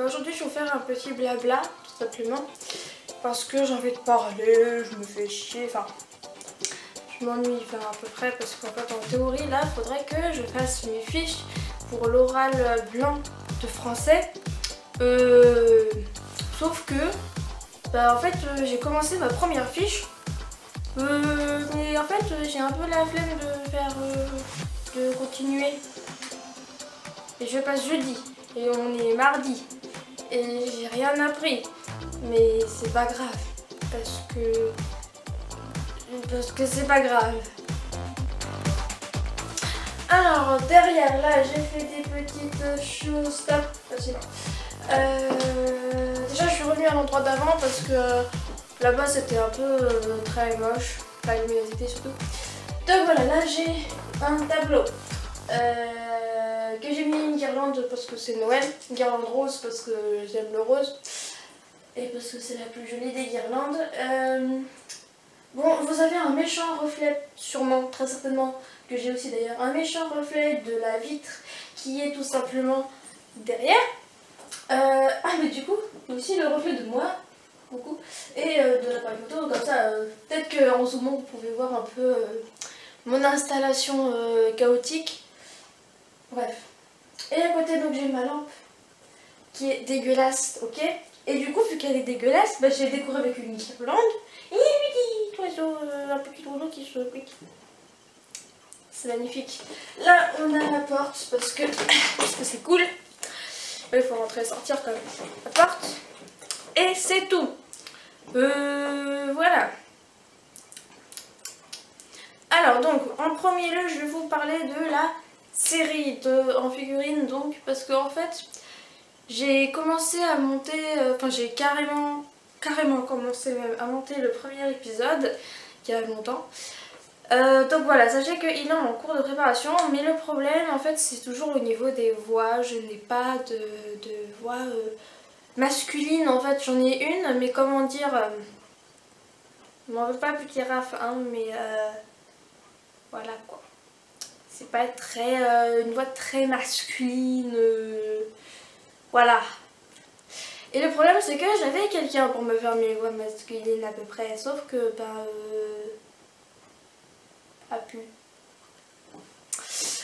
Aujourd'hui je vais vous faire un petit blabla tout simplement parce que j'ai envie de parler, je me fais chier, enfin je m'ennuie à peu près parce qu'en fait en théorie là il faudrait que je fasse mes fiches pour l'oral blanc de français. Sauf que en fait j'ai commencé ma première fiche mais en fait j'ai un peu la flemme de faire de continuer et je passe jeudi et on est mardi et j'ai rien appris, mais c'est pas grave parce que c'est pas grave. Alors derrière là j'ai fait des petites choses. Stop, facile. Déjà je suis revenue à l'endroit d'avant parce que là-bas c'était un peu très moche, la luminosité surtout. Donc voilà, là j'ai un tableau que j'ai mis une guirlande parce que c'est Noël, une guirlande rose parce que j'aime le rose et parce que c'est la plus jolie des guirlandes. Bon, vous avez un méchant reflet, sûrement, très certainement, que j'ai aussi d'ailleurs, un méchant reflet de la vitre qui est tout simplement derrière. Mais du coup, il y a aussi le reflet de moi, coucou, et de l'appareil photo, comme ça, peut-être qu'en zoomant vous pouvez voir un peu mon installation chaotique. Bref. Et à côté, donc j'ai ma lampe qui est dégueulasse, ok? Et du coup, vu qu'elle est dégueulasse, j'ai décoré avec une guirlande. Et un petit oiseau qui se pique. C'est magnifique. Là, on a la porte parce que c'est cool. Il faut rentrer et sortir quand même. La porte. Et c'est tout. Voilà. Alors donc, en premier lieu, je vais vous parler de la série en figurines, donc, parce qu'en fait, j'ai commencé à monter, j'ai carrément commencé même à monter le premier épisode, il y a longtemps. Donc voilà, sachez qu'il est en cours de préparation, mais le problème en fait c'est toujours au niveau des voix. Je n'ai pas de voix masculine, en fait j'en ai une, mais comment dire, m'en veux pas petit Raph, hein, mais voilà quoi. C'est pas très une voix très masculine, voilà. Et le problème c'est que j'avais quelqu'un pour me faire mes voix masculines à peu près, sauf que a pu.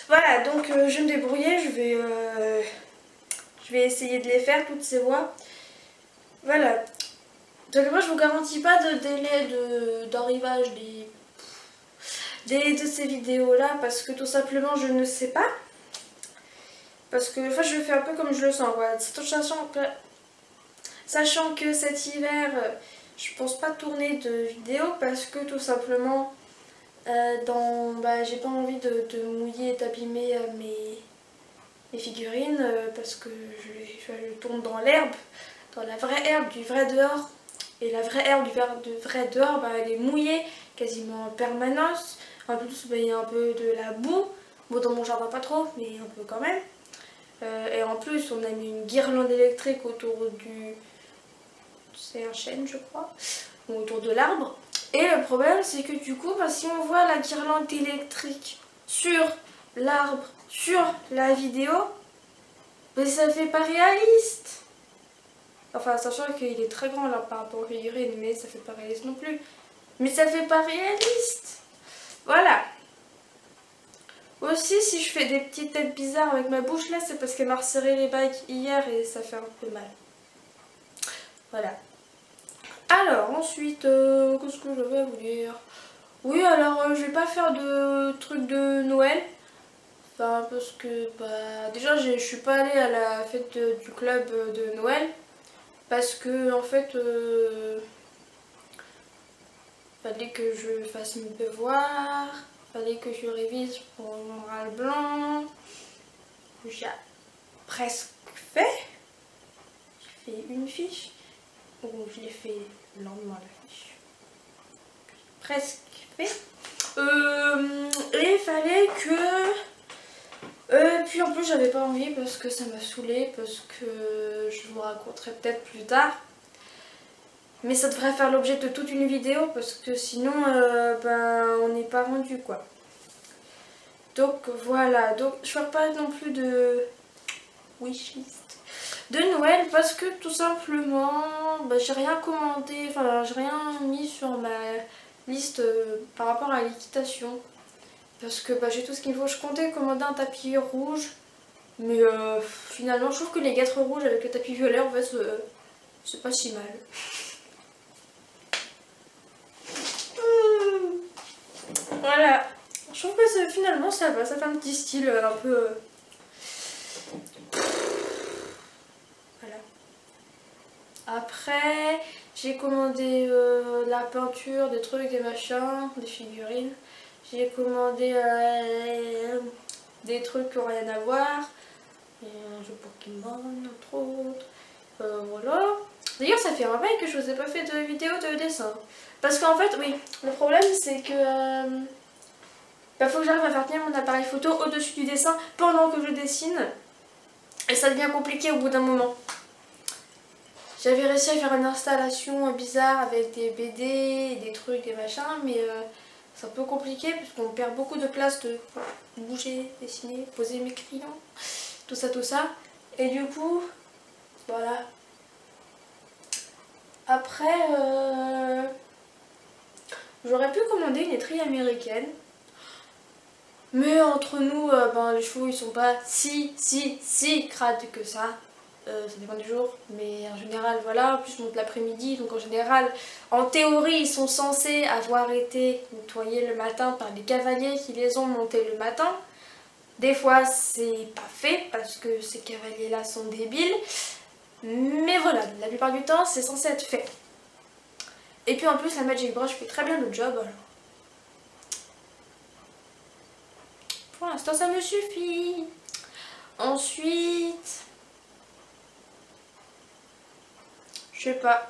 Voilà, donc je vais me débrouiller, je vais essayer de les faire, toutes ces voix. Voilà. Donc moi je vous garantis pas de délai d'arrivage de ces vidéos là parce que tout simplement je ne sais pas. Parce que enfin, je fais un peu comme je le sens, voilà. Sachant que cet hiver je pense pas tourner de vidéos parce que tout simplement j'ai pas envie de mouiller et d'abîmer mes figurines parce que je tourne dans l'herbe, dans la vraie herbe du vrai dehors. Et la vraie herbe du vrai dehors, elle est mouillée quasiment en permanence. En plus, il y a un peu de la boue. Bon, dans mon jardin pas trop, mais un peu quand même. Et en plus, on a mis une guirlande électrique autour du... C'est un chêne, je crois. Ou autour de l'arbre. Et le problème c'est que du coup si on voit la guirlande électrique sur l'arbre, sur la vidéo, ça fait pas réaliste. Enfin sachant qu'il est très grand là par rapport aux figurines, mais ça fait pas réaliste non plus. Mais ça fait pas réaliste. Voilà. Aussi si je fais des petites têtes bizarres avec ma bouche là, c'est parce qu'elle m'a resserré les bagues hier et ça fait un peu mal. Voilà. Alors ensuite, qu'est-ce que je vais vous dire? Oui, alors je vais pas faire de trucs de Noël. Enfin, parce que déjà je suis pas allée à la fête du club de Noël. Parce que en fait, fallait que je fasse mes devoirs. Fallait que je révise pour mon oral blanc. J'ai presque fait. J'ai fait une fiche. Ou je l'ai fait le lendemain la fiche. Presque fait. Et il fallait que... puis en plus j'avais pas envie parce que ça m'a saoulée, parce que je vous raconterai peut-être plus tard. Mais ça devrait faire l'objet de toute une vidéo parce que sinon on n'est pas rendu quoi. Donc voilà, donc je ne ferai pas non plus de wishlist. de Noël parce que tout simplement bah, j'ai rien commandé, enfin j'ai rien mis sur ma liste par rapport à l'équitation. Parce que bah, j'ai tout ce qu'il faut. Je comptais commander un tapis rouge. Mais finalement je trouve que les guêtres rouges avec le tapis violet en fait c'est pas si mal. Voilà. Je trouve que finalement ça va, ça fait un petit style un peu... Voilà. Après, j'ai commandé de la peinture, des trucs, des machins, des figurines. J'ai commandé des trucs qui n'ont rien à voir. Et un jeu Pokémon, entre autres. Voilà. D'ailleurs, ça fait un bail que je vous ai pas fait de vidéo de dessin. Parce qu'en fait, oui, le problème c'est que... bah, faut que j'arrive à faire tenir mon appareil photo au-dessus du dessin pendant que je dessine. Et ça devient compliqué au bout d'un moment. J'avais réussi à faire une installation bizarre avec des BD, des trucs, des machins, mais c'est un peu compliqué parce qu'on perd beaucoup de place de bouger, dessiner, poser mes crayons, tout ça, tout ça. Et du coup, voilà. Après, j'aurais pu commander une étrille américaine. Mais entre nous, ben, les chevaux ils sont pas si crades que ça. Ça dépend du jour, mais en général voilà, en plus je monte l'après-midi, donc en général, en théorie ils sont censés avoir été nettoyés le matin par les cavaliers qui les ont montés le matin. Des fois c'est pas fait parce que ces cavaliers là sont débiles, mais voilà, la plupart du temps c'est censé être fait. Et puis en plus la Magic Brush fait très bien le job alors. Pour l'instant ça me suffit. Ensuite... je sais pas.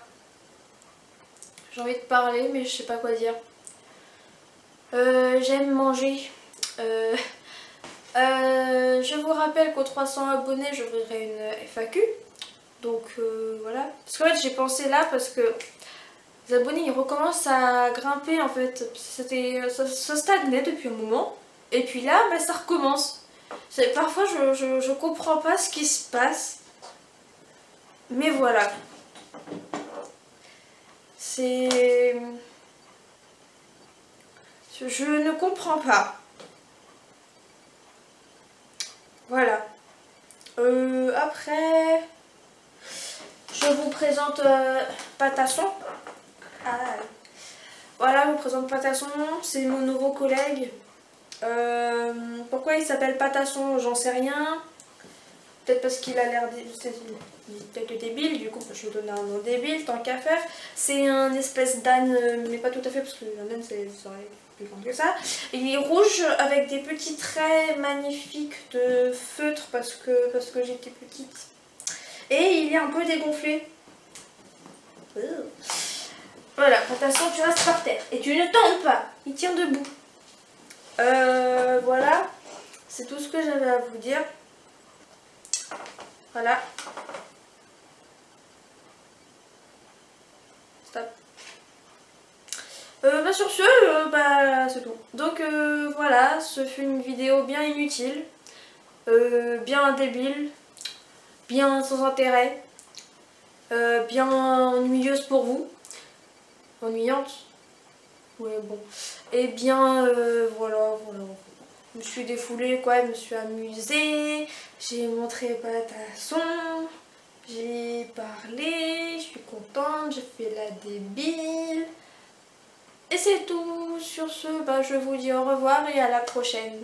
J'ai envie de parler mais je sais pas quoi dire. J'aime manger. Je vous rappelle qu'aux 300 abonnés j'ouvrirai une FAQ. Donc voilà. Parce qu'en fait j'ai pensé là parce que les abonnés ils recommencent à grimper en fait. Ça stagnait depuis un moment. Et puis là bah, ça recommence. Parfois je comprends pas ce qui se passe. Mais voilà. C'est... je ne comprends pas. Voilà. Après, je vous présente Patasson. Ah. Voilà, je vous présente Patasson. C'est mon nouveau collègue. Pourquoi il s'appelle Patasson, j'en sais rien. Peut-être parce qu'il a l'air peut-être débile, du coup je vais donner un nom débile, tant qu'à faire. C'est un espèce d'âne, mais pas tout à fait parce que un âne c'est plus grand que ça. Il est rouge avec des petits traits magnifiques de feutre parce que j'étais petite. Et il est un peu dégonflé. Voilà, Patasson, tu restes par terre. Et tu ne tombes pas, il tient debout. Voilà, c'est tout ce que j'avais à vous dire. Voilà. Stop. Bah sur ce, bah c'est tout. Donc voilà, ce fut une vidéo bien inutile, bien débile, bien sans intérêt, bien ennuyeuse pour vous. Ennuyante. Ouais bon. Et bien voilà. Je me suis défoulée quoi, je me suis amusée, j'ai montré Patasson, j'ai parlé, je suis contente, j'ai fait la débile. Et c'est tout. Sur ce, bah, je vous dis au revoir et à la prochaine.